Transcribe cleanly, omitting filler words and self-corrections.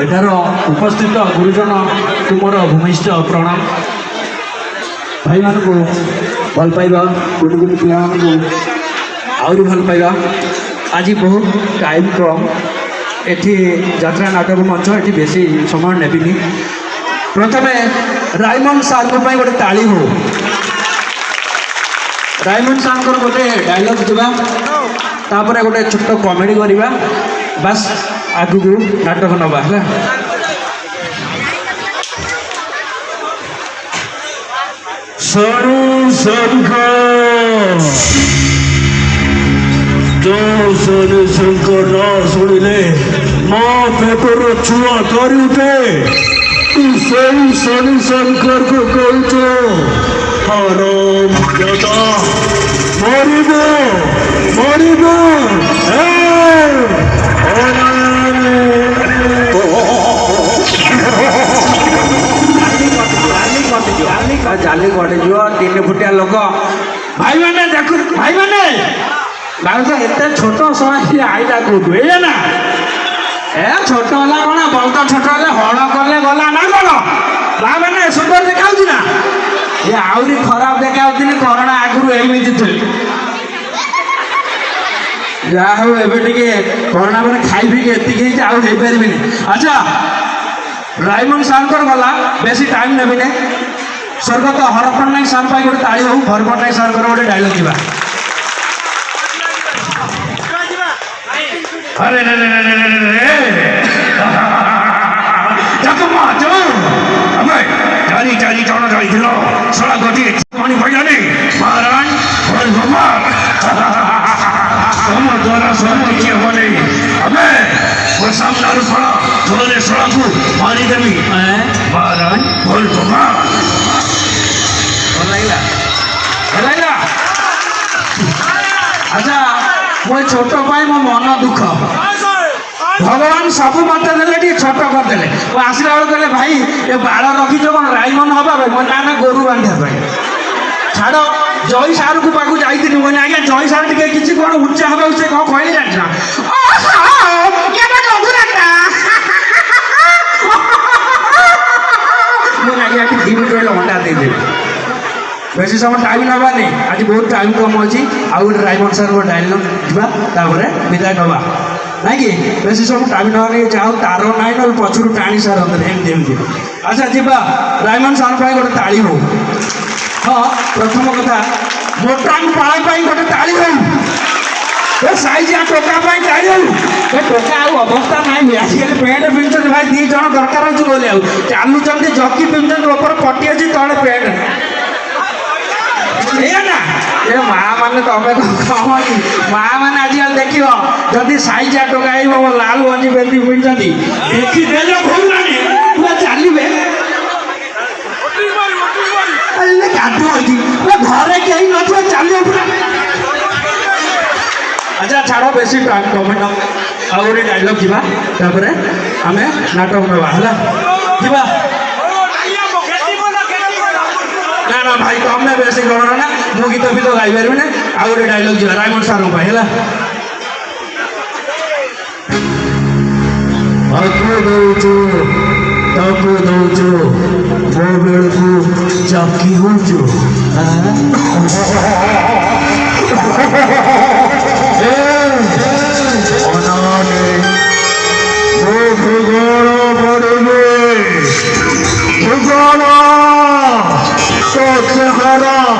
एठार उपस्थित गुरुजन तुमर भूमिष्ठ प्रणाम भाई मान को भल पाइबा कुटी कुटी पिला आहरी भल पाइबा आज बहुत टाइम कम एठी यात्रा नाटक मंच एठी बेसी समय नेबिनी प्रथम रायमन सार गोटे ताली हो रायमन सार गोटे डायलॉग दिवा तापर गोटे छोट कॉमेडी करवा बस आगु को नाटक नवा है सारू शंकर जो शनि शंकर ना शुणिले माँ पेपर छुआ कर उठे तू सही शनि शंकर को कहते हराम दादा मरिबो मरिबो जाली गड़े जो 3 फुटिया लोक भाई मैंने देख भाई मैंने एत छोट समय आईला कौटू है ना ए छोट है कौन बहुत छोट है हड़ कले गला ना कौन भाई मैंने सुंदर देखा ना ये आहरी खराब देखा करोना आगुरी एमती थे जहा हूँ एवं करोना मैंने खाई पी एति पारे अच्छा रायमन सार गला बेसी टाइम नेबिने स्वर्गत हर पट्टनायक सार पाई गोटे ताली हो हर पट्टनायक सार गोटे डायलॉग दिवा अरे चारी चारी जन जाइल सड़ा गति पानी पड़ानी महाराज भल भगवान तुम द्वारा सब किसी हेनी हमें सामना सड़ा जोरे सड़ा को मारिदेवी महाराज भल भगवान अच्छा मो छोट पाई मो मन दुख भगवान सब मत दे छोट करदे आसला बेल कहले भाई ये बाड़ रखीच कौन रायमन हवा मो ना ना गोरु बांधा छाड़ जय सार को पाक जाइए मैंने आज्ञा जय सार टे कि कौन उच्चा हवा से कौन कहले जाना मुझे आज्ञा 2 मिनट अंडा देदेवी बेसी समय टाइम नवा नहीं आज बहुत टाइम कम अच्छी आउ गोटे रायमन सार को डायलॉग जापर विदाय नवा ना कि बेसी समय टाइम नवा नहीं चाहू तार ना ना पछरू टाणी सारते एमती अच्छा जीवा रायमन सार पाई गोटे ताली हो हाँ प्रथम कथा मोटांग पाई गोटे ताली हो साइजिया टोका ताली हो टोका अवस्था ना आजिकल पेंट पिंधुन भाई 2 जन दरकार अच्छे बोले चलुंट जकी पिंधुन ऊपर पटी अच्छी तले पेंट ना ये माँ मैंने तुम्हें कहनी माँ मैंने आजकल देख जदि साइजिया टोका लाल गंजी बेदी पिंधती देखी पूरा चलिए घरे कहीं न चलिए अच्छा छाड़ बेसी टाइम कमेंट आउ गोटे डायलॉग जापर आम नाटक नवा है ना ना भाई तुमने बेसी करो ना मु गीत भी तो गाई पारि ना आउ गोटे डायलॉग जा रायमन सार है ताको दौचु मो बेल को जाकी होचु अनाने मो भगवान बड़े ରକ୍ଷାକର